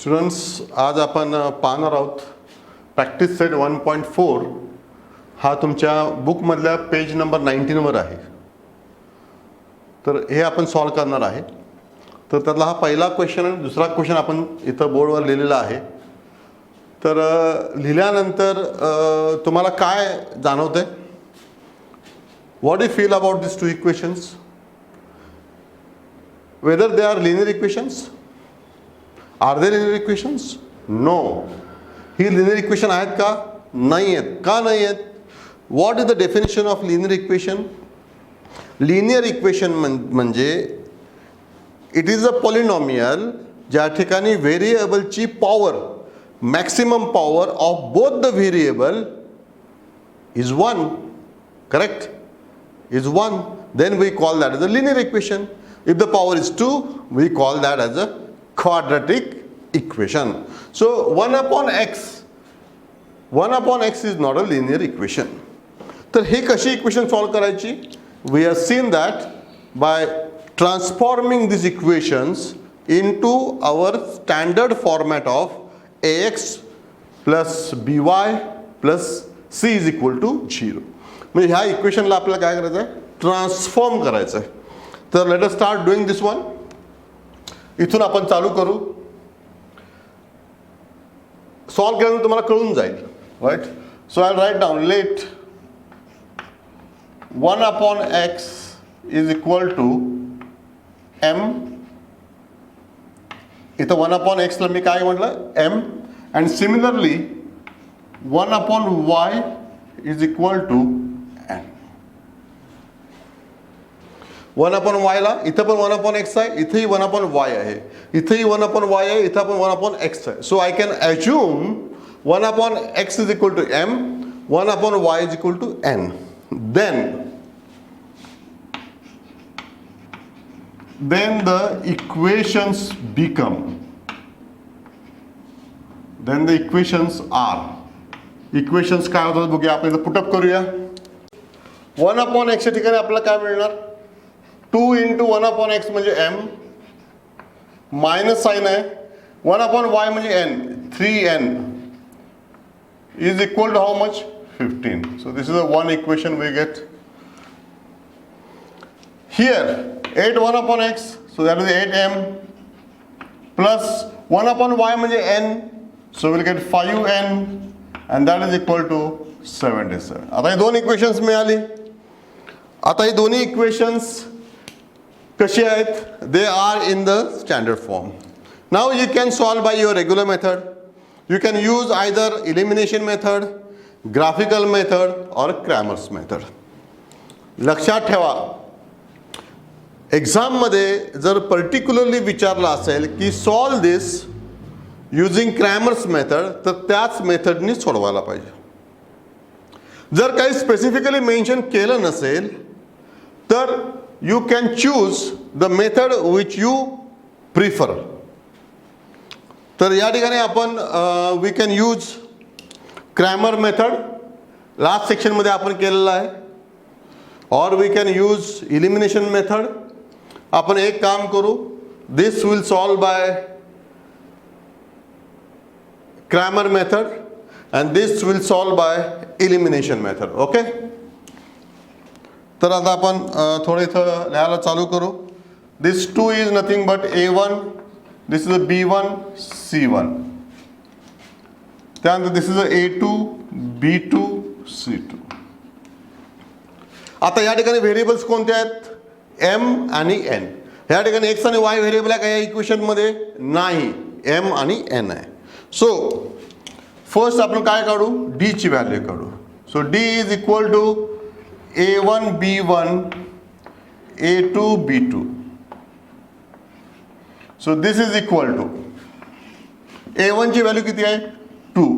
Students, आज आपण पाहणार आहोत प्रॅक्टिस सेट 1.4 हा तुमच्या बुकमधल्या पेज नंबर 19वर आहे. तर हे आपण सॉल्व करणार आहे. तर त्यातला हा पहिला क्वेश्चन आणि दुसरा क्वेश्चन आपण इथं बोर्डवर लिहिलेला आहे. तर लिहिल्यानंतर तुम्हाला काय जाणवतंय? What do you feel about this two equations? Whether they are linear equations? Are they linear equations? No. He linear equation आहेत का? नाही आहेत. का नाही आहेत? What is the definition of linear equation? Linear equation म्हणजे it is a polynomial ज्या ठिकाणी व्हेरिएबलची power, maximum power of both the variable is 1. Correct? Is 1. Then we call that as a linear equation. If the power is 2, we call that as a quadratic equation. So 1 upon x is not a linear equation. तर हे कशी equation solve करायची? We have seen that by transforming these equations into our standard format of ax plus by plus c is equal to 0. म्हणजे ह्या इक्वेशनला आपल्याला काय करायचं आहे? Transform करायचं आहे. तर let us start doing this one. इथून आपण चालू करू. सॉल्व केल्यानंतर तुम्हाला कळून जाईल. Right? So I write down let 1 upon x is equal to m. इथं 1 upon x ला मी काय म्हटलं? m. And similarly 1 upon y is equal to n. 1 upon y ला इथं पण 1 upon x आहे, इथेही 1 upon y आहे, इथेही 1 upon y आहे, इथं पण 1 upon x आहे. So I can assume 1 upon x is equal to m, 1 upon y is equal to n. Then the equations become, then the equations are, equations काय होतात बघूया. आपण इथं पुटअप करूया. 1 upon x च्या ठिकाणी आपल्याला काय मिळणार? 2 into 1 upon x म्हणजे m, मायनस साइन आहे. 1 upon y म्हणजे n, 3n is equal to how much? 15. So this is a one equation we get. Here 8 1 upon x, so that is 8m plus 1 upon y म्हणजे n, so we'll get 5n and that is equal to 77. आता हे दोन equations मिळाली. आता ही दोन्ही equations कशी आहेत? They are in the standard form. Now you can solve by your regular method. You can use either elimination method, graphical method or Cramer's method. लक्षात ठेवा, exam मध्ये जर पर्टिक्युलरली विचारलं असेल की solve this using Cramer's method, तर त्याच मेथडनी सोडवायला पाहिजे. जर काही स्पेसिफिकली मेन्शन केलं नसेल तर you can choose the method which you prefer. तर या ठिकाणी आपण we can use Cramer method, last section मध्ये आपण केलेला आहे, or we can use elimination method. आपण एक काम करू, this will solve by Cramer method and this will solve by elimination method. Okay? तर आता आपण थोडं इथं लिहायला चालू करू. This 2 is nothing but a1, this is a b1 c1, त्यानंतर this is a a2 b2 c2. आता या ठिकाणी व्हेरिएबल्स कोणते आहेत? m आणि n. या ठिकाणी x आणि y व्हेरिएबल आहे का या इक्वेशन मध्ये? नाही, m आणि n आहे. सो फर्स्ट आपण काय काढू? d ची व्हॅल्यू काढू. So d is equal to a1 b1 a2 b2. so this is equal to a1 ची व्हॅल्यू किती आहे? 2.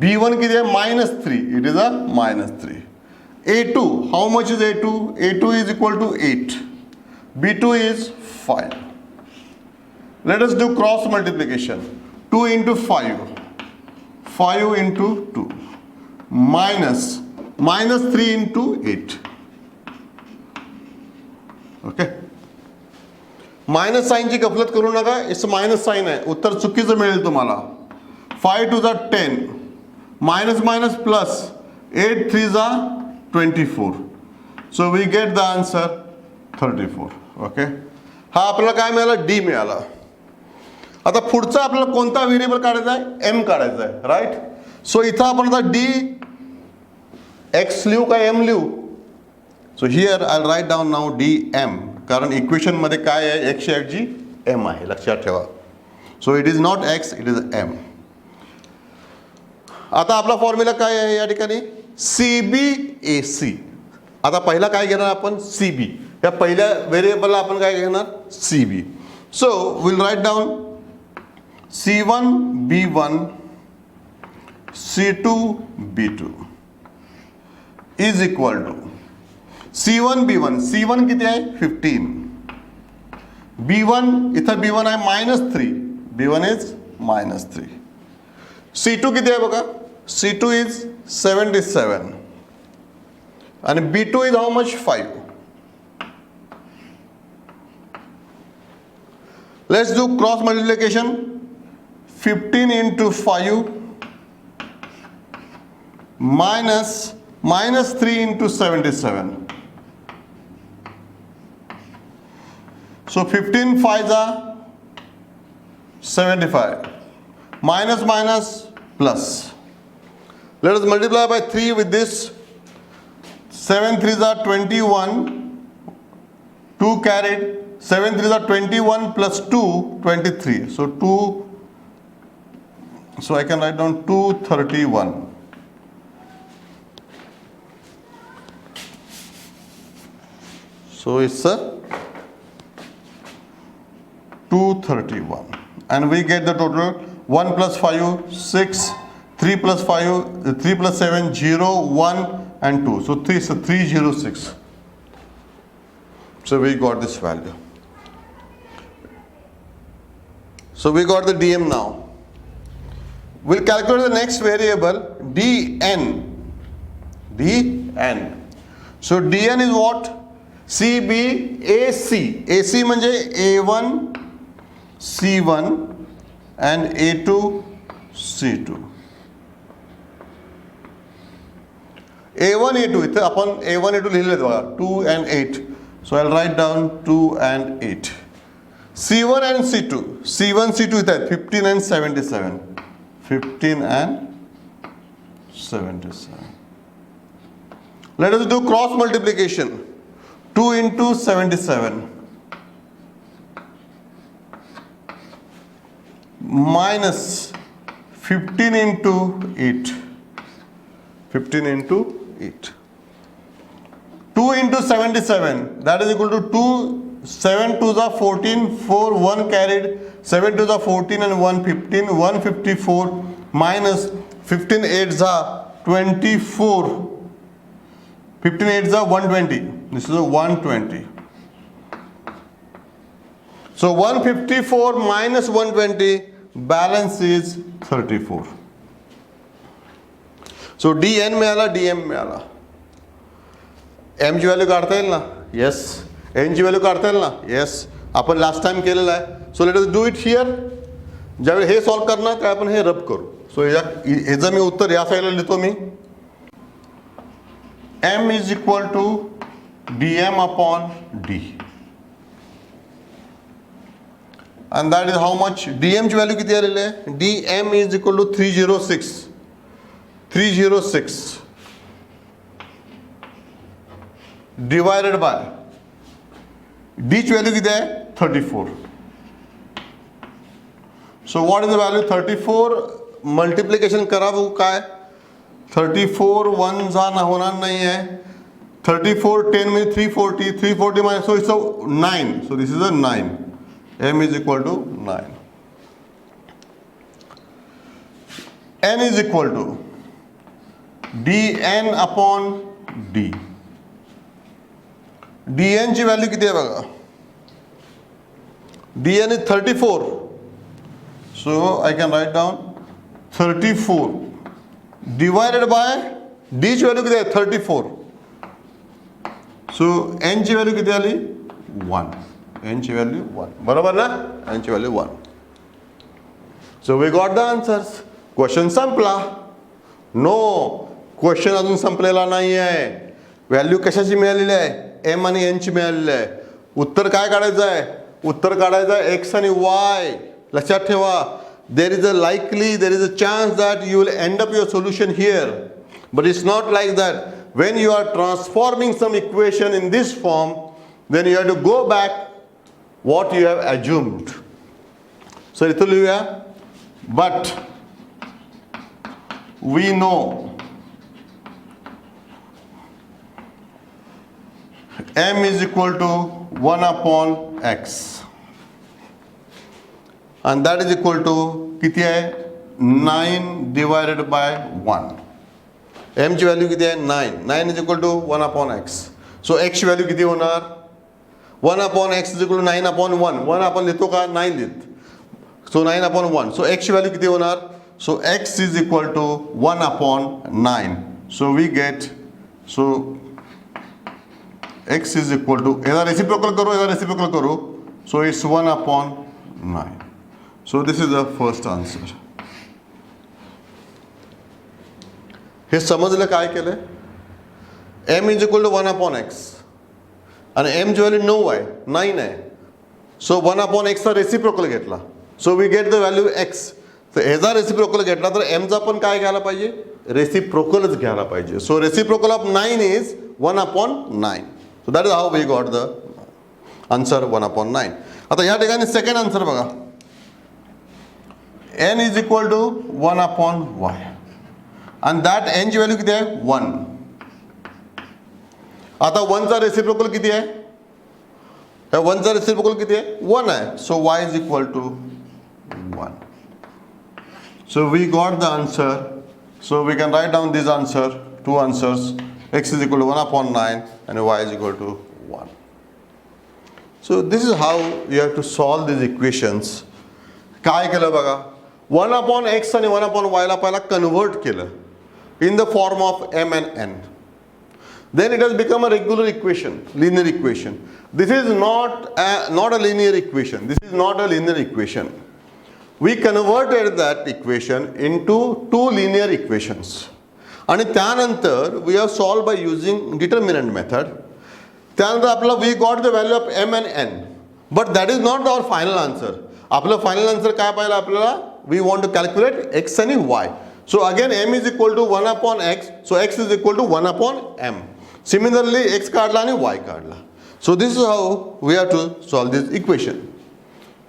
b1 किती आहे? -3. It is a -3. a2, how much is a2? a2 is equal to 8. b2 is 5. let us do cross multiplication. 2 into 5, 5 into 2 minus 3 into 8. Okay? Minus साईनची गफलत करू नका, it's minus sign आहे, उत्तर चुकीचं मिळेल तुम्हाला. 5 2 जा 10, मायनस मायनस प्लस, 8 3 जा 24. So we get the answer 34. Okay, हा आपल्याला काय मिळाला, डी मिळाला. आता पुढचा आपल्याला कोणता व्हेरिएबल काढायचा आहे, एम काढायचा आहे, राईट. सो इथं आपण आता डी एक्स लिहू का एम लिहू. So here I write down now D M, कारण इक्वेशनमध्ये काय आहे, एक्सच्या ऐवजी एम आहे, लक्षात ठेवा. So it is not X, it is M. आता आपला फॉर्म्युला काय आहे या ठिकाणी, सी बी ए सी. आता पहिला काय घेणार आपण, सी बी. या पहिल्या व्हेरिएबलला आपण काय घेणार, C B. So will write down C1 B1 C2 B2 is equal to C1 B1. C1 किती आहे, 15. B1 इथं B1 आहे -3, B1 इज -3. C2 किती आहे बघा, C2 इज 77 आणि B2 is how much, 5. Let's do cross multiplication. 15 into 5 minus 3 into 77. So 15 5s are 75. Minus minus plus. Let us multiply by 3 with this. 7 3s are 21. 2 carried. 7 3s are 21 plus 2, 23. So 2. So I can write down 231. So it's a 231. And we get the total 1 plus 5, 6, 3 plus 5, 3 plus 7, 0, 1 and 2. So 306. So we got this value. So we got the dm now. We'll calculate the next variable dn. dn. So dn is what? CB AC. AC म्हणजे A1 C1 and A2 C2. A1 A2 इथे आपण A1 A2 लिहिलेले बघा, 2 and 8. So I'll write down 2 and 8. C1 and C2. C1 C2 इथे 15 and 77. 15 and 77. Let us do cross multiplication. 2 into 77 minus 15 into 8. 15 into 8. 2 into 77, that is equal to 2. 7 2s are 14, 4 1 carried, 7 2s are 14 and 1 15, 154 minus 15 8s are 24, 15 8s are 120. This is a 120. So 154 minus 120, balance is 34. So dn मिळाला, dm मिळाला. m ची value काढता येईल ना, yes. n ची value काढता येईल ना, येस. आपण लास्ट टाइम केलेलं आहे. So let us do it here. ज्यावेळी हे सॉल्व करणार काय आपण हे रब करू. सो ह्याचं मी उत्तर या साईडला लिहितो मी. m is equal to dm upon d. And that is how much? dm ची व्हॅल्यू किती आलेली आहे, dm is equal to 306. 306 divided by d ची व्हॅल्यू किती आहे, 34. So what is the value? 34 multiplication करा बघू काय. 34 1 जा होणार नाही आहे. 34 10 म्हणजे 340. 340 minus, so it's a 9. So this is a 9. m is equal to 9. n is equal to dn upon d. dn ची व्हॅल्यू किती आहे बघा. dn is 34. So I can write down 34 divided by d ची value किती आहे, 34. So n ची value किती आली, 1. एनची व्हॅल्यू 1. बरोबर ना? एनची value 1. So we got the answers. Question संपला? नो, क्वेश्चन अजून संपलेला नाही आहे. व्हॅल्यू कशाची मिळालेली आहे? एम आणि एनची मिळालेली आहे. उत्तर काय काढायचं आहे? उत्तर काढायचं आहे एक्स आणि वाय. लक्षात ठेवा, there is a chance that you will end up your solution here, but it's not like that. When you are transforming some equation in this form, then you have to go back what you have assumed. So इथं लिहूया, but we know m is equal to 1 upon x, and that is equal to किती आहे? 9 divided by 1. m ची value किती आहे? 9. 9 is equal to 1 upon x. So x ची value किती होणार? 1 upon x is equal to 9 upon 1. 1 आपण लिहितो का? नाही लिहित. So 9 upon 1. सो x ची व्हॅल्यू किती होणार? So x is equal to 1 upon 9. So we get, so x is equal to, याला रेसिप्रोकल करू, याला रेसिप्रोकल करू. So it's 1 upon 9. So this is the first answer. हे समजलं काय केलं? m is equal to 1 upon x आणि m ची व्हॅल्यू 9 आहे, 9 आहे. सो 1 upon x चा रेसिप्रोकल घेतला. So we get the value x. तर ह्याचा रेसिप्रोकल घेतला तर m चा पण काय घ्यायला पाहिजे? रेसिप्रोकलच घ्यायला पाहिजे. So reciprocal of 9 is 1 upon 9. So that is how we got the answer 1 upon 9. आता या ठिकाणी सेकंड आन्सर बघा. n is equal to 1 upon y and that n ची व्हॅल्यू किती आहे? 1. आता 1 चा रेसिप्रोकल किती आहे? 1 चा रेसिप्रोकल किती आहे? 1 आहे. सो y is equal to 1. So we got the answer. So we can write down this answer, two answers. X is equal to 1 upon 9 and y is equal to 1. So this is how you have to solve these equations. काय केलं बघा? 1 upon x आणि 1 upon y ला पहिला convert केलं in the form of m and n. Then it has become a regular equation, linear equation. This is not a linear equation. This is not a linear equation. We converted that equation into two linear equations. आणि त्यानंतर we have solved by using determinant method. त्यानंतर आपला we got the value of m and n. But that is not our final answer. आपलं final answer काय पाहिलं आपल्याला? We want to calculate x आणि y. So again m is equal to 1 upon x. So x is equal to 1 upon m. Similarly x काढला आणि y काढला. So this is how we have to solve this equation.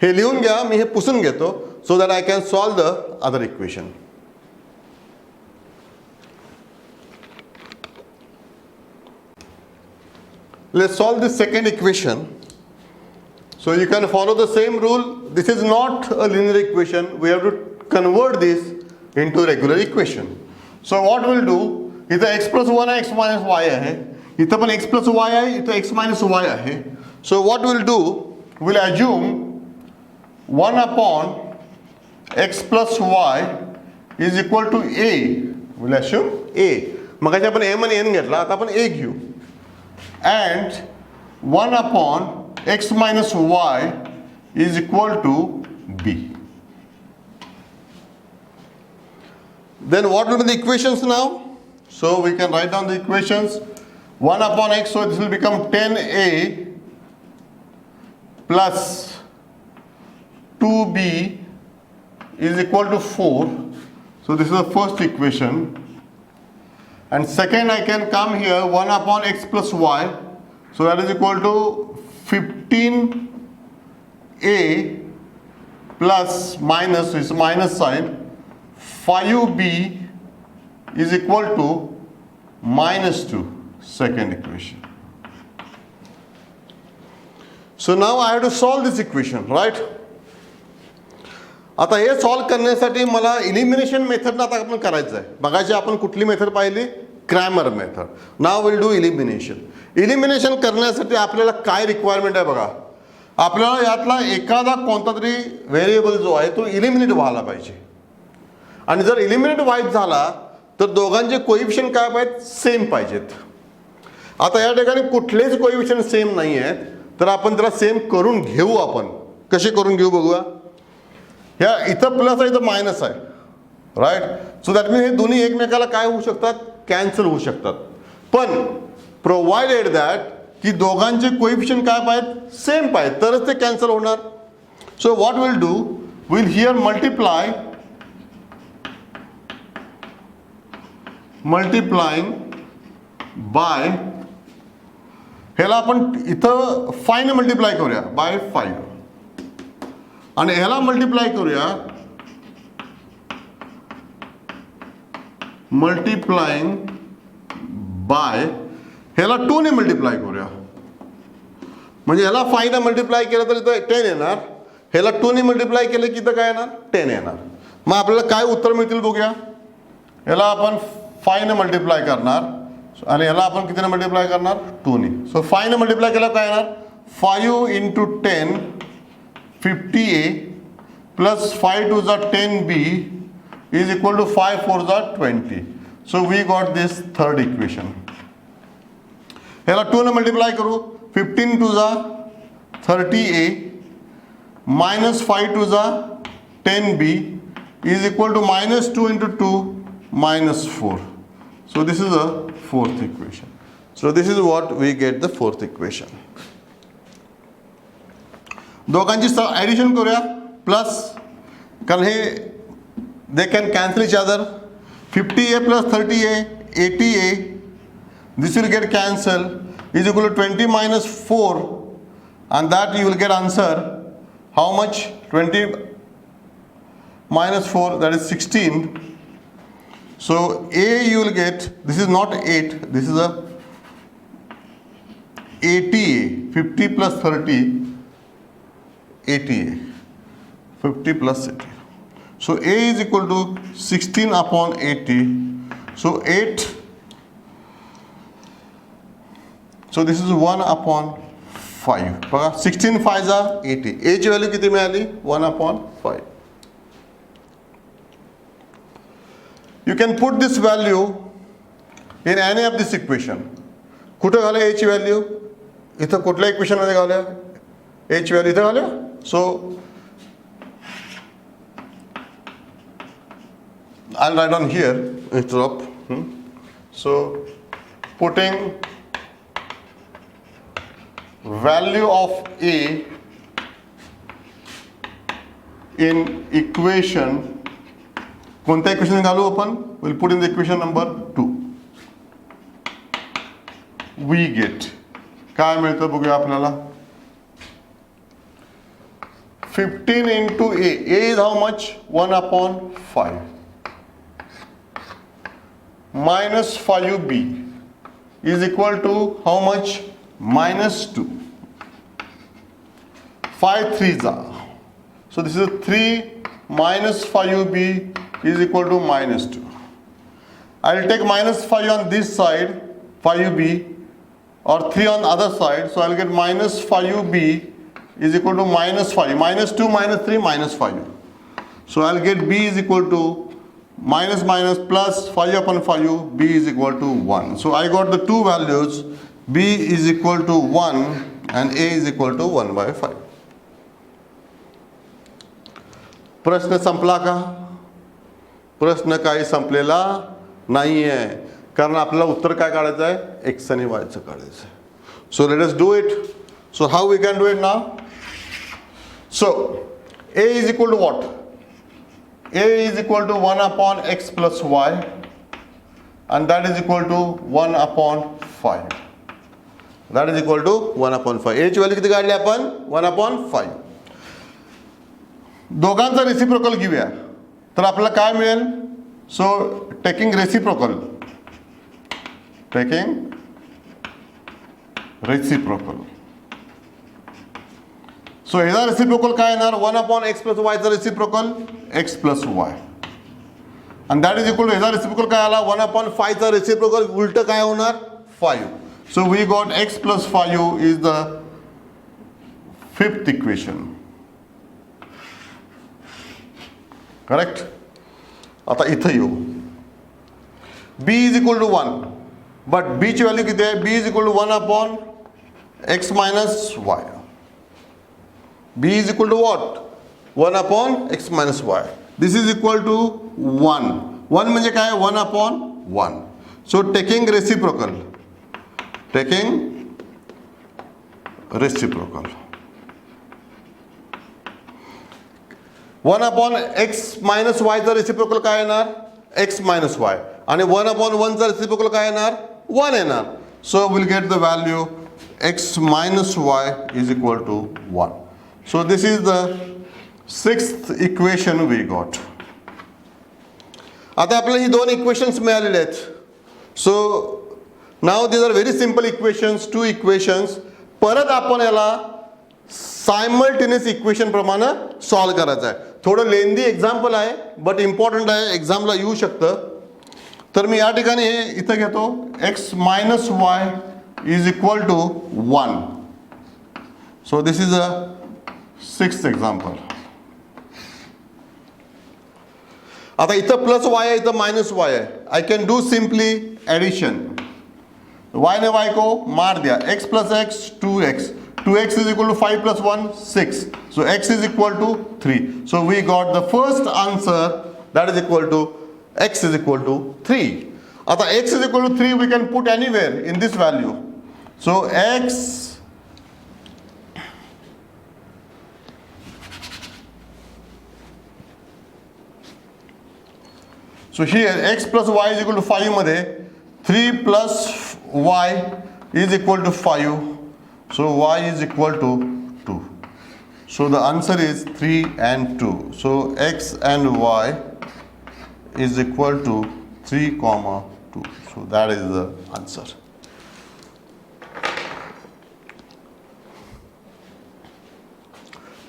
हे लिहून घ्या, मी हे पुसून घेतो so that I can solve the other equation. Let's solve this second equation. So you can follow the same rule. This is not a linear equation. We have to convert this into regular equation. So what we'll do, इथं x plus 1 आहे, x minus y आहे. इथं पण x plus y आहे, इथं x minus y आहे. So what we'll do, we'll assume 1 upon x plus y is equal to a. We'll assume a. मगाशी आपण m आणि n घेतला, आता आपण a घेऊ. And 1 upon x minus y is equal to b. Then what will be the equations now? So we can write down the equations. 1 upon x, so this will become 10a plus 2b is equal to 4. So this is the first equation. And second, I can come here 1 upon x plus y. So that is equal to 15a plus minus, is minus sign, 5b is equal to minus 2. Second equation. So now I have to solve this equation, right? आता हे solve करण्यासाठी मला elimination method आता आपण करायचं आहे. बघायची आपण कुठली मेथड पाहिली? Cramer method. Now will do elimination. Elimination करण्यासाठी आपल्याला काय रिक्वायरमेंट आहे बघा. आपल्याला यातला एखादा कोणता तरी व्हेरिएबल जो आहे तो इलिमिनेट व्हायला पाहिजे. आणि जर इलिमिनेट व्हायचा झाला तर दोघांचे कोइफिशियंट काय पाहिजेत? सेम पाहिजेत. आता या ठिकाणी कुठलेच कोइफिशियंट सेम नाही आहेत, तर आपण त्याला सेम करून घेऊ. आपण कसे करून घेऊ बघूया. ह्या इथं प्लस आहे, इथं मायनस आहे, राईट. सो दॅट मीन हे दोन्ही एकमेकाला काय होऊ शकतात, कॅन्सल होऊ शकतात. पण प्रोव्हाइडेड दॅट की दोघांचे कोइफिशियंट काय पाहिजेत, सेम पाहिजेत, तरच ते कॅन्सल होणार. So what we'll do, we'll here multiplying by, ह्याला आपण इथं 5 ने मल्टिप्लाय करूया बाय 5 आणि ह्याला मल्टिप्लाय करूया मल्टिप्लाइंग बाय, ह्याला 2 ने मल्टिप्लाय करूया. म्हणजे ह्याला 5 ने मल्टिप्लाय केलं तर इथं 10 येणार, ह्याला 2 ने मल्टिप्लाय केलं की इथं काय येणार, 10 येणार. मग आपल्याला काय उत्तर मिळतील बघूया. ह्याला आपण 5 ने मल्टिप्लाय करणार आणि ह्याला आपण कितीने मल्टिप्लाय करणार, 2 ने. सो 5 ने मल्टिप्लाय केलं काय येणार, 5 into 10 50a plus 5 to the 10b is equal to 5 4 the 20. So we got this third equation. ह्याला 2 ने मल्टिप्लाय करू, 15 to the 30a minus 5 to the 10b is equal to minus 2 into 2 minus 4. So this is a fourth equation. So this is what we get the fourth equation. दोघांची addition करूया plus, कारण हे they can cancel each other. 50a plus 30a 80a, this will get cancel, is equal to 20 minus 4, and that you will get answer how much, 20 minus 4, that is 16. So a you will get, this is not 8, this is a 80a, 50 plus 30, 80a, 50 plus 80. So a is equal to 16 upon 80. So 8. So this is 1 upon 5. बघा 16 5 जा 80. a ची value किती मिळाली, 1 upon 5. You can put this value in any of this equation. कुठं घालूया a ची value, इथं कुठल्या इक्वेशन मध्ये घालूया a ची व्हॅल्यू, इथं घालूया. सो I'll write on here instead of so putting value of a in equation, कोणत्या इक्वेशन घालू आपण, we'll put in the equation number 2. We get काय मिळतं बघूया आपल्याला. 15 into a is how much, 1 upon 5 minus 5b is equal to how much, minus 2. 5 3s are, so this is 3 minus 5b is equal to minus 2. I will take minus 5 on this side, 5b, or 3 on the other side, so I will get minus 5b is equal to minus 5, minus 2 minus 3 minus 5. So I will get b is equal to minus minus plus 5 upon 5, b is equal to 1. So I got the two values, b is equal to 1 and a is equal to 1 by 5. प्रश्न संपला का, प्रश्न काही संपलेला नाही आहे, कारण आपल्याला उत्तर काय काढायचं आहे, x आणि y चं काढायचं आहे. So let us do it. So how we can do it now? So a is equal to what? A is equal to 1 upon x plus y, and that is equal to 1 upon 5. That is equal to 1 upon 5. a ची value किती काढली आपण, 1 upon 5. दोघांचा reciprocal घेऊया तर आपल्याला काय मिळेल. सो टेकिंग रेसिप्रोकल, सो ह्याचा रेसिप्रोकल काय येणार, 1 upon x plus y चा reciprocal x plus y, and that is equal to ह्याचा रेसिप्रोकल काय आला, 1 upon 5 चा रेसिप्रोकल उलट काय होणार, 5. So we got x plus 5 is the fifth equation. Correct? आता इथं येऊ, b is equal to 1, but b ची व्हॅल्यू किती आहे, b is equal to 1 upon x minus y. b is equal to what? 1 upon x minus y. This is equal to 1. 1 म्हणजे काय? 1 upon 1. So taking reciprocal. 1 upon x minus y चा reciprocal काय येणार? x minus y. आणि 1 upon 1 चा reciprocal काय येणार? 1 येणार. So we'll get the value x minus y is equal to 1. So this is the sixth equation we got. आता आपल्याला ही दोन इक्वेशन्स मिळालेले आहेत. सो नाव these are very simple equations, two equations. परत आपण याला सायमल्टेनियस इक्वेशन प्रमाणे सॉल्व करायचं आहे. थोडं लेंदी एक्झाम्पल आहे बट इम्पॉर्टंट आहे, एक्झामला येऊ शकतं. तर मी या ठिकाणी हे इथं घेतो x minus y is equal to 1. So this is a sixth example. आता इथं प्लस वाय आहे, इथं मायनस वाय आहे. I can do simply addition. Y ने वाय को मार दिया, x plus x 2x. 2x is equal to 5 plus 1, 6. So x is equal to 3. So we got the first answer, that is equal to x is equal to 3. Now x is equal to 3 we can put anywhere in this value. So x so here x plus y is equal to 5 मध्ये 3 plus y is equal to 5. So y is equal to 2. So the answer is 3 and 2. So x and y is equal to 3 comma 2. So that is the answer.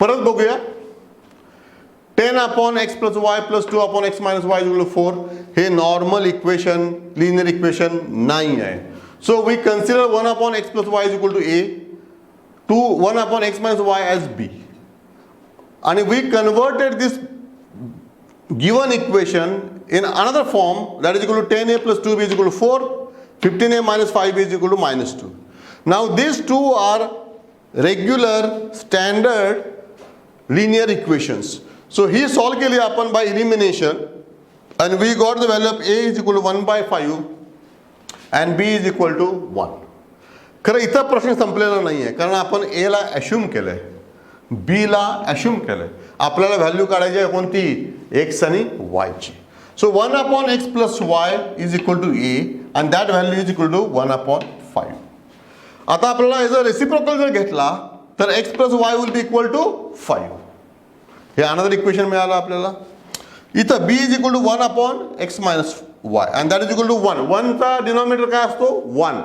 परत बघूया. 10 upon x plus y plus 2 upon x minus y is equal to 4. हे normal equation, linear equation नाही आहे. So we consider 1 upon x plus y is equal to a. 1 upon x minus y as b. And we converted this given equation in another form, that is equal to 10a plus 2b is equal to 4. 15a minus 5b is equal to minus 2. Now these two are regular standard linear equations. So he solved केली आपण by elimination and we got the value of a is equal to 1 by 5 and b is equal to 1. खरं इथं प्रश्न संपलेला नाही आहे, कारण आपण ए ला ॲश्युम केलं आहे, बी ला ॲश्युम केलं आहे. आपल्याला व्हॅल्यू काढायची आहे कोणती? एक्स आणि वायची. So 1 upon x plus y is equal to A and that value is equal to 1 upon 5. आता आपल्याला याचा रेसिप्रोकल जर घेतला तर x plus y will be equal to 5. हे अनदर इक्वेशन मिळालं आपल्याला. इथं B is equal to 1 upon x minus y and that is equal to 1. 1चा डिनॉमिनेटर काय असतो? 1.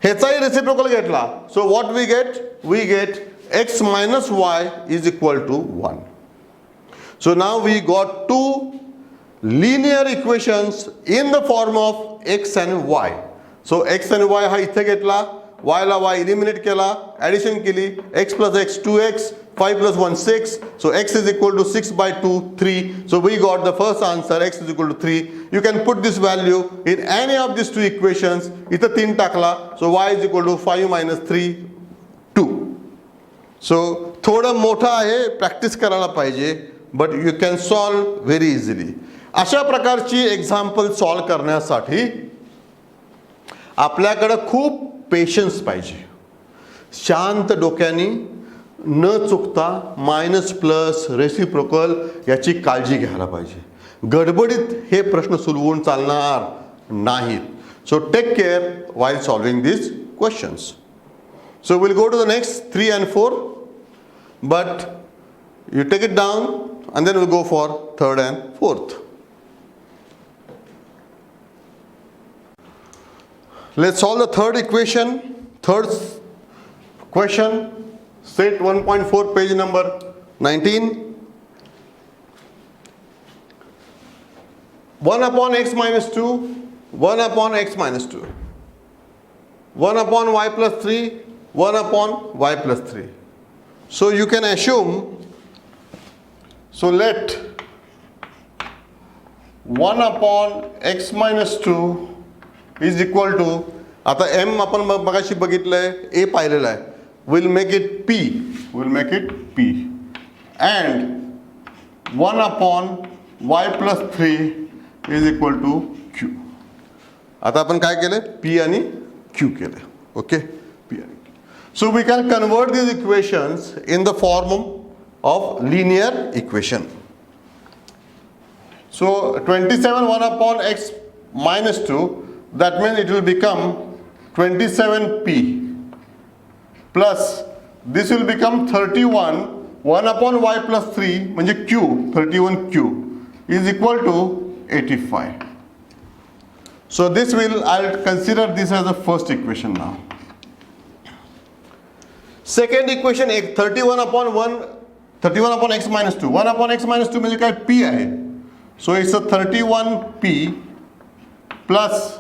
ह्याचाही रेसिप्रोकल घेतला. So what we get? We get x minus y is equal to 1. So now we got two linear equations in the form of x and y. So x and y हा इथे घेतला, y ला y eliminate केला, addition केली, x plus x 2x, 5 plus 1 6. So x is equal to 6 by 2 3. So we got the first answer, x is equal to 3. You can put this value in any of these two equations. इथं 3 टाकला. So y is equal to 5 minus 3 2. सो थोडं मोठं आहे, practice करायला पाहिजे, but you can solve very easily. अशा प्रकारची example solve करण्यासाठी आपल्याकडं खूप पेशन्स पाहिजे. शांत डोक्याने न चुकता मायनस प्लस रेसिप्रोकल याची काळजी घ्यायला पाहिजे. गडबडीत हे प्रश्न सुलवून चालणार नाहीत. So take care while solving these questions. So we'll go to the next 3 and 4, but you take it down and then we'll go for 3rd and 4th. Let's solve the third equation. Third question, set 1.4, page number 19. 1 upon x minus 2, 1 upon x minus 2, 1 upon y plus 3, 1 upon y plus 3. So you can assume, so let 1 upon x minus 2 is equal to आता m आपण मगाशी बघितलंय, a पाहिलेलं आहे. We'll make it p, we'll make it p and 1 upon y plus 3 is equal to q. आता आपण काय केलं, p आणि q केलं. ओके, p आणि q. So we can convert these equations in the form of linear equation. So 27 1 upon x minus 2, that means it will become 27p plus this will become 31 1 upon y plus 3 म्हणजे q 31q is equal to 85. So this will, I'll consider this as the first equation now. Second equation 31 upon x minus 2, 1 upon x minus 2 म्हणजे काय p आहे. So it's a 31p plus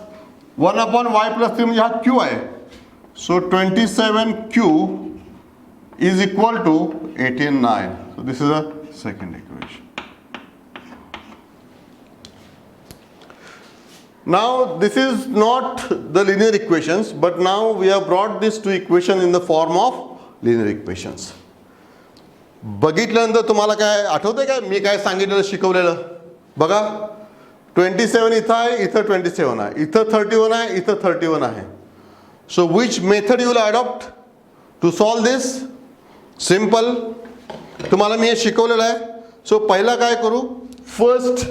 1 upon y plus 3 म्हणजे हा q आहे. So 27q is equal to 89. So this is a second equation. Now this is not the linear equations, but now we have brought these two equations in the form of linear equations. बघितल्यानंतर तुम्हाला काय आठवतंय काय मी काय सांगितलेलं शिकवलेलं बघा. 27 इथं आहे, इथं 27 आहे, इथं 31 आहे, इथं 31 आहे. So which method you will adopt to solve this? Simple, तुम्हाला मी हे शिकवलेलं आहे. सो पहिला काय करू, फर्स्ट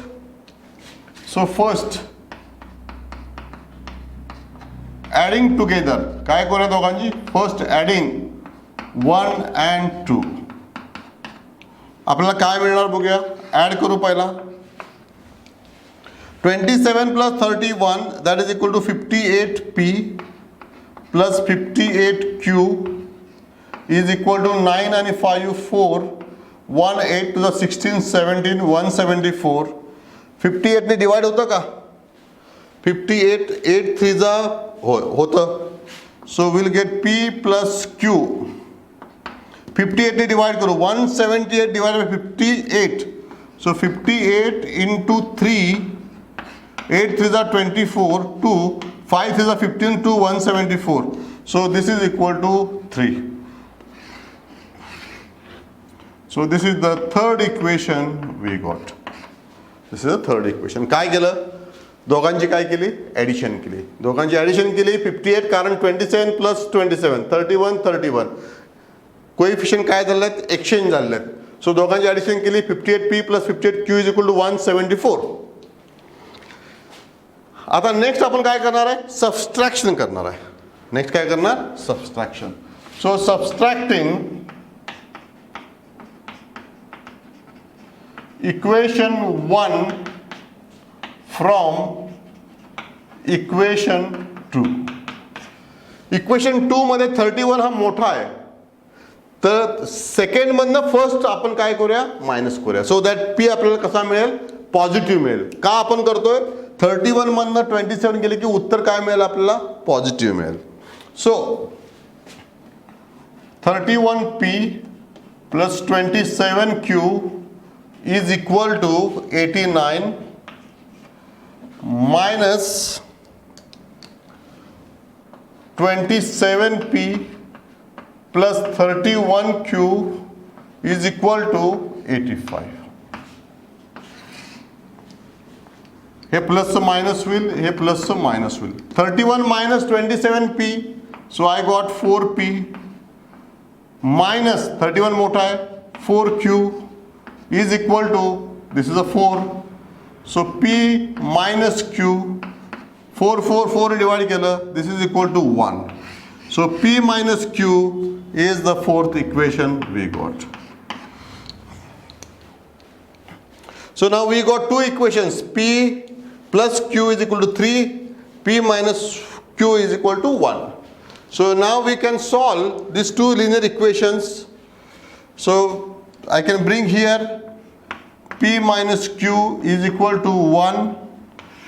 ॲडिंग टुगेदर. काय करूया दोघांची? First adding 1 and 2. आपल्याला काय मिळणार बघूया. ॲड करू पहिला. 27 plus 31, that is equal to 58p plus 58q is equal to 9 and 5 4, 1 8 to the 16 17 174. 58 ने डिवाइड होतं का? 58 8 3 जा होतं. So we'll get p plus q. 58 ने डिवाइड करो, 178 divided by 58. So 58 into 3, 8 3 are 24, 2, 5 3 are 15, 2, 174. So this is equal to 3. So this is the third equation we got. This is the third equation. काय केलं? दोघांची काय केली? Addition केली. दोघांची addition केली. 58 कारण 27 प्लस 27 31 31. कोएफिशियंट काय झाले आहेत? एक्सचेंज झाले आहेत. सो दोघांची ॲडिशन केली. 58p plus 58q is equal to 174. आता नेक्स्ट आपण काय करणार आहे? सबस्ट्रॅक्शन करणार आहे. नेक्स्ट काय करणार? Subtraction. So subtracting equation 1 from equation 2. Equation 2 मध्ये 31 हा मोठा आहे, तर सेकंड मधनं फर्स्ट आपण काय करूया? मायनस करूया. सो दॅट पी आपल्याला कसा मिळेल? पॉझिटिव्ह मिळेल. का आपण करतोय? 31 मधनं 27 गेले की उत्तर काय मिळेल आपल्याला? पॉझिटिव्ह मिळेल. So 31p plus 27q is equal to 89 minus 27p plus 31q is equal to 85. हे प्लस मायनस होईल, हे प्लस मायनस होईल. 31 minus 27p, so I got 4p minus 31 मोठा आहे 4q is equal to this is a 4. So p minus q 4 divide केलं, this is equal to 1. So p minus q is the fourth equation we got. So now we got two equations. P plus q is equal to 3, p minus q is equal to 1. So now we can solve these two linear equations. So I can bring here p minus q is equal to 1.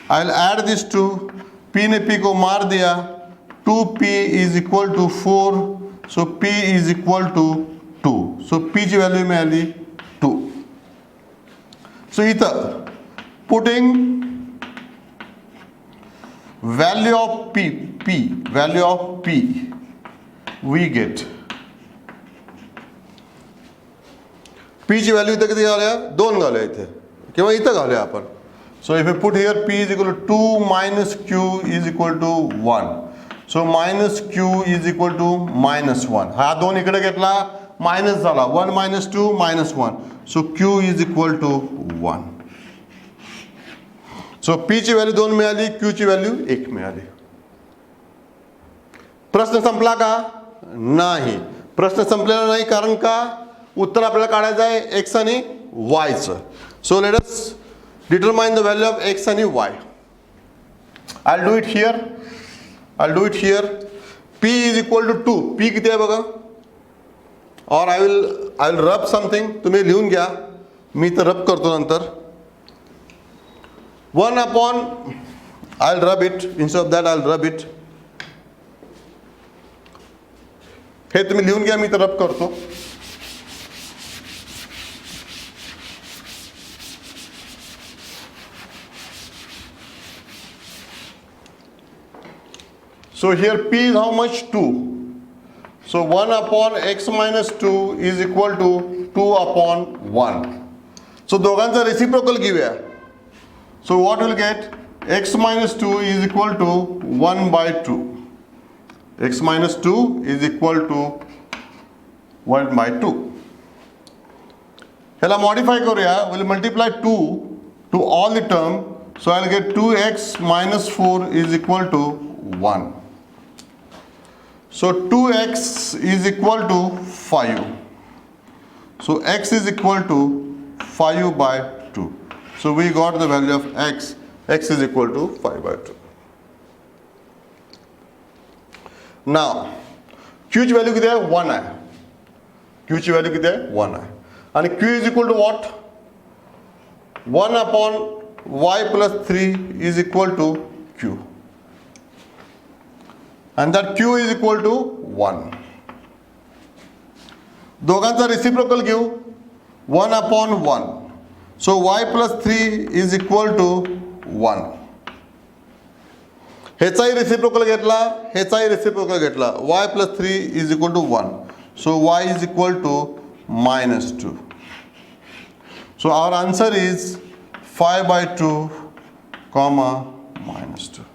I'll add these two. p ने p को मार दिया. 2p is equal to 4. So p is equal to 2. So p ची value मिळाली 2. So इथं putting value of p we get p ची value इथे किती घालूया 2 घालूया इथे किंवा इथं घालूया आपण. So if you put here p is equal to 2 minus q is equal to 1. So minus q is equal to -1. हा 2 इकडे घेतला मायनस झाला 1 minus 2 -1. So q is equal to 1. So p ची व्हॅल्यू 2 मिळाली, q ची value 1 मिळाली. प्रश्न संपला का? नाही. प्रश्न संपलेला नाही कारण का उत्तर आपल्याला काढायचं आहे x आणि y चं. So let us determine the value of x आणि y. I'll do it here. p is equal to 2. p किती आहे बघा. और I will rub something. तुम्ही लिहून घ्या, मी तर रब करतो नंतर. 1 upon, I'll rub it. Instead of that I'll rub it. हे तुम्ही लिहून घ्या, मी तर रब करतो. So here p is how much? 2. So 1 upon x minus 2 is equal to 2 upon 1. So दोघांचा reciprocal घेऊया. So what we'll get? X minus 2 is equal to 1 by 2. X minus 2 is equal to 1 by 2. ह्याला modify करूया. We'll multiply 2 to all the term. So I'll get 2x minus 4 is equal to 1. So 2x is equal to 5. So x is equal to 5 by 2. So we got the value of x. X is equal to 5 by 2. Now q ची value किती आहे? 1 आहे. q ची value किती आहे? 1 आहे. आणि q is equal to what? 1 upon y plus 3 is equal to q. And that q is equal to 1. दोघांचा reciprocal घेऊ. 1 upon 1. So y plus 3 is equal to 1. ह्याचाही reciprocal घेतला, ह्याचाही reciprocal घेतला. y plus 3 is equal to 1. So y is equal to -2. So our answer is 5 by 2, -2.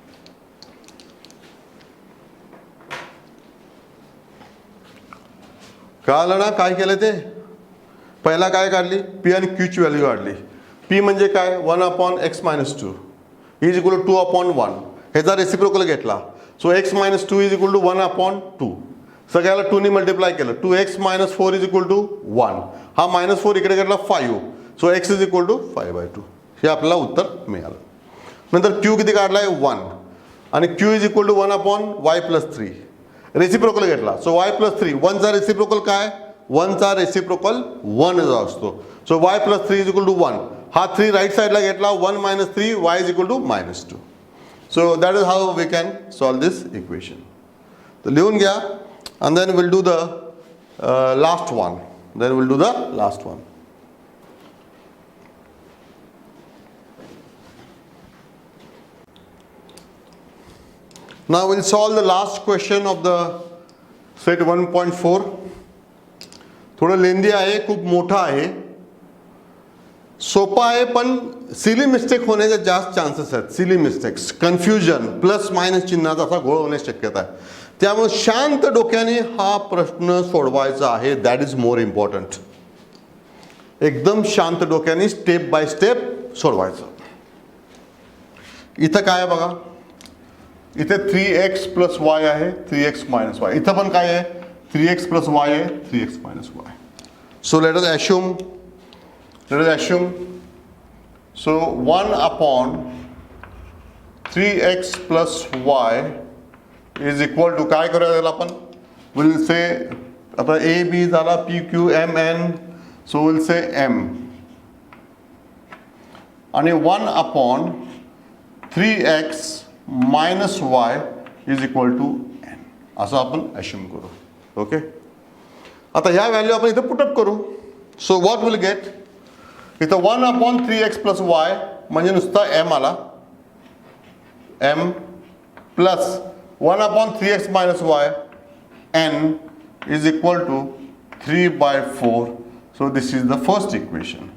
कळलं ना काय केलं ते? पहिला काय काढली? p आणि q ची व्हॅल्यू काढली. p म्हणजे काय? 1 upon x minus 2 is equal to 2 upon 1. ह्याचा रेसिप्रोकल घेतला. सो x minus 2 is equal to 1 upon 2. सगळ्याला 2 ने मल्टिप्लाय केलं. 2x minus 4 is equal to 1. हा -4 इकडे घेतला 5. सो x is equal to 5 by 2. हे आपल्याला उत्तर मिळालं. नंतर q किती काढलाय? 1. आणि q is equal to 1 upon y plus 3. Reciprocal घेतला. सो y plus 3. 1 चा रेसिप्रोकल काय? 1 चा रेसिप्रोकल 1 जो असतो. सो y plus 3 is equal to 1. हा 3 राईट साईडला घेतला. 1 minus 3 y is equal to -2. So that is how we can solve this equation. तर लिहून घ्या. and then we'll do the last one. Now we'll solve the last question of the set 1.4. थोडं लेंदी आहे, खूप मोठा आहे, सोपा आहे, पण सिली मिस्टेक होण्याचे जास्त चान्सेस आहेत. Silly mistakes, confusion, plus minus चिन्हाचा असा घोळ होण्याची शक्यता आहे. त्यामुळे शांत डोक्याने हा प्रश्न सोडवायचा आहे. That is more important. एकदम शांत डोक्याने स्टेप बाय स्टेप सोडवायचं. इथं काय आहे बघा, इथे 3x प्लस y आहे, 3x मायनस y. इथं पण काय आहे? 3x प्लस y आहे, 3x minus y. So let us assume so 1 upon 3x plus y is equal to काय करूया त्याला आपण? विल से आता a b झाला, p q m n. So will say m आणि 1 upon 3x minus y is equal to n असं आपण assume करू. ओके. आता ह्या व्हॅल्यू आपण इथं पुटअप करू. सो व्हॉट विल गेट? इथं 1 upon 3x plus y म्हणजे नुसता m आला, m plus 1 upon 3x minus y n is equal to 3 by 4. So this is the first equation.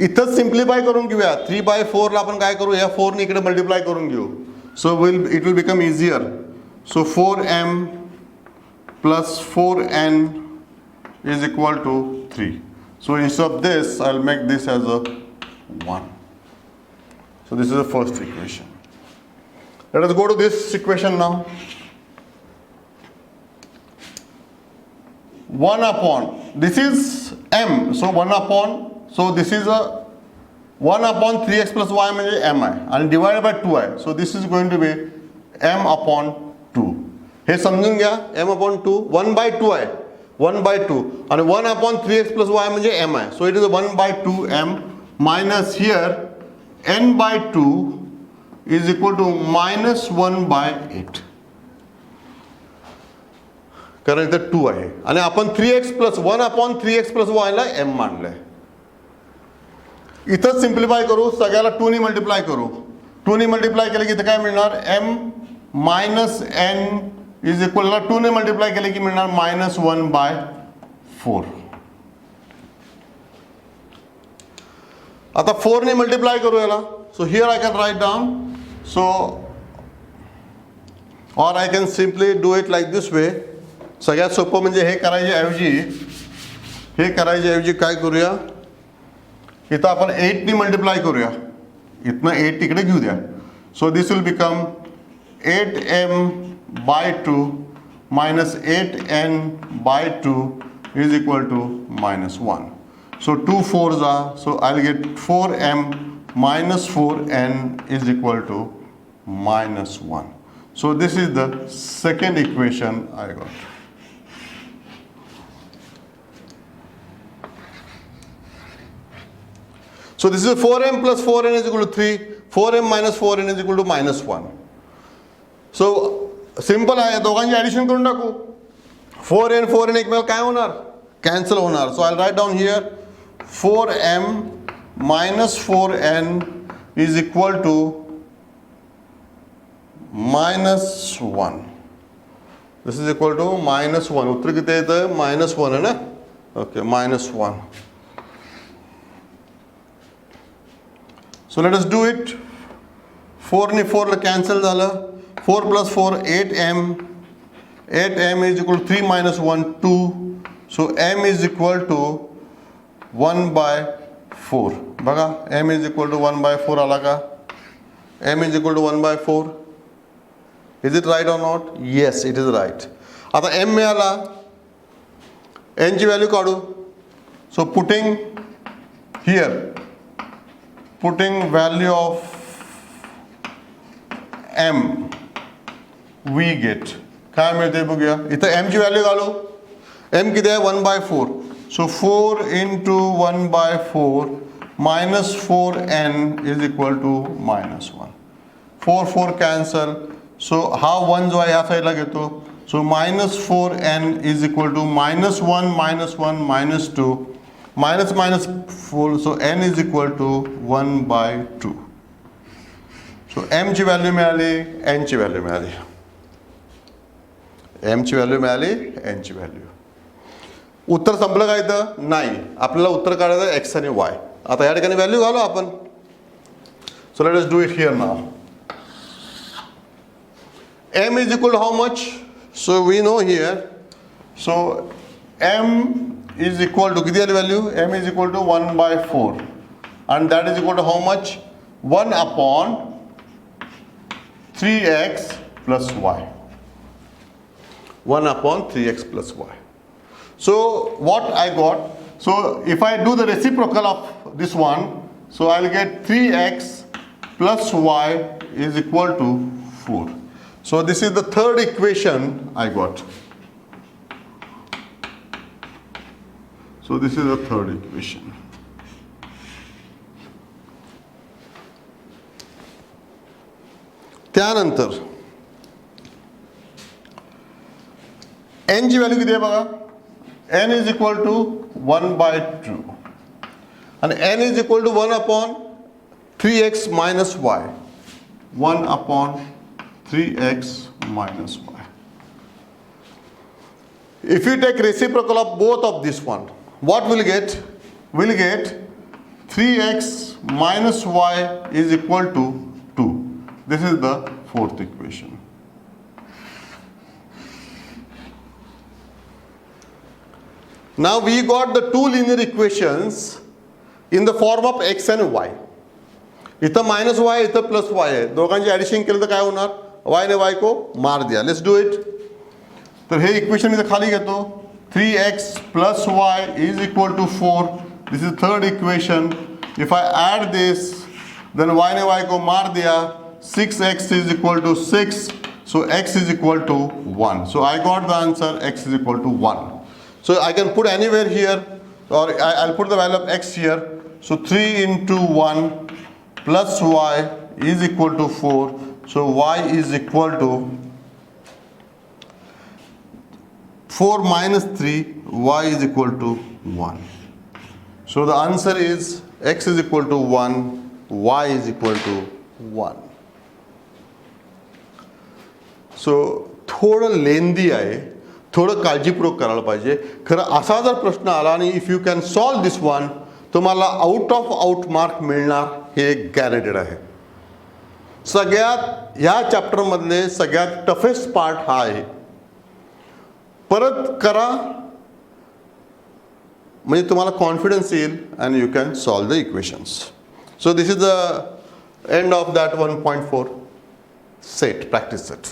इथंच सिम्प्लिफाय करून घेऊया. 3 by 4 ला आपण काय करू, या 4 ने इकडे मल्टिप्लाय करून घेऊ. So it will become easier. So 4m plus 4n is equal to 3. So instead of this, I'll make this as a 1. So this is the first equation. Let us go to this equation now. 1 upon, this is m, so 1 upon, so this is a 1 upon 3x plus y म्हणजे m आहे आणि divided by 2 आहे. So this is going to be m upon 2. हे समजून घ्या. m upon 2 1 by 2 आहे, 1 by 2 आणि 1 upon 3x plus y म्हणजे m आहे. So it is 1 by 2m minus here n by 2 is equal to minus 1 by 8. कारण इथे 2 आहे आणि आपण 3x plus 1 upon 3x plus y ला m मानलंय. इथंच सिम्प्लिफाय करू, सगळ्याला 2 ने मल्टिप्लाय करू. 2 ने मल्टिप्लाय केलं की इथं काय मिळणार, m minus n is equal, 2 ने मल्टिप्लाय केलं की मिळणार मायनस 1 बाय 4. आता 4 ने मल्टिप्लाय करू याला. So here I can write down. So और I can simply do it like this way. सगळ्यात सोपं म्हणजे हे करायच्याऐवजी काय करूया, इथं आपण 8 ने मल्टिप्लाय करूया. इथनं 8 तिकडे घेऊ द्या. So this will become 8m by 2 minus 8n by 2 is equal to minus 1. So 2 4s are, so I'll get 4m minus 4n is equal to minus 1. So this is the second equation I got. So this is 4m plus 4n is equal to 3. 4m minus 4n is equal to minus 1. So simple आहे, दोघांची addition करून टाकू. 4n 4n एकमेकाला काय होणार, cancel होणार. So I write down here 4m minus 4n is equal to minus 1. This is equal to minus 1. उत्तर किती येतं, minus 1 आहे ना. Okay, minus 1. So let us do it. 4 ने 4 ला कॅन्सल झालं. 4 plus 4 8m. 8m is equal to 3 minus 1 2. So m is equal to 1 by 4. बघा m is equal to 1 by 4 आला का. m is equal to 1 by 4. Is it right or not? Yes, it is right. आता m मिळाला, n ची value काढू. So putting here, putting value of m we get काय मिळते बघूया. इथं m ची व्हॅल्यू घालू. m किती आहे, 1 by 4. So 4 into 1 by 4 minus 4n is equal to minus 1. 4 4 cancel. So हा 1 जो आहे या साईडला घेतो. So minus 4n is equal to minus 1 minus 1 minus 2 minus minus 4. So n is equal to 1 by 2. So m ची value मिळाली, n ची value मिळाली. m ची व्हॅल्यू मिळाली, n ची व्हॅल्यू. उत्तर संपलं का इथं, नाही. आपल्याला उत्तर काढायचं x आणि y. आता या ठिकाणी व्हॅल्यू घालू आपण. So let us do it here now. m is equal to how much? So we know here. So m is equal to किती आली value, m is equal to 1 by 4 and that is equal to how much, 1 upon 3x plus y. 1 upon 3x plus y. So what I got, so if I do the reciprocal of this one, so I'll get 3x plus y is equal to 4. So this is the third equation I got. So this is the third equation. त्यानंतर n ची value किती आहे बघा. n is equal to 1 by 2 and n is equal to 1 upon 3x minus y. 1 upon 3x minus y. If you take reciprocal of both of this one, what will get? We'll get 3x minus y is equal to 2. This is the fourth equation. Now we got the two linear equations in the form of x and y. इथं minus वाय इथं plus y आहे, दोघांची addition केलं तर काय होणार? वाय ने y को मार दिया. Let's do it. तर हे इक्वेशन मी खाली घेतो. 3x plus y is equal to 4. This is third equation. If I add this, then y ने y को मार दिया. 6x is equal to 6. So x is equal to 1. So I got the answer x is equal to 1. So I can put anywhere here, or I'll put the value of x here. So 3 into 1 plus y is equal to 4. So y is equal to 4 minus 3, y is equal to 1. So the answer is x is equal to 1, y is equal to 1. So थोडं लेंदी आहे, थोडं काळजीपूर्वक करायला पाहिजे. खरं असा जर प्रश्न आला आणि if you can solve this one, तुम्हाला आउट ऑफ आउट मार्क मिळणार हे गॅरंटेड आहे. सगळ्यात ह्या चॅप्टरमधले सगळ्यात टफेस्ट पार्ट हा आहे. परत करा म्हणजे तुम्हाला कॉन्फिडन्स येईल and you can solve the equations. So this is the end of that 1.4 set, practice set.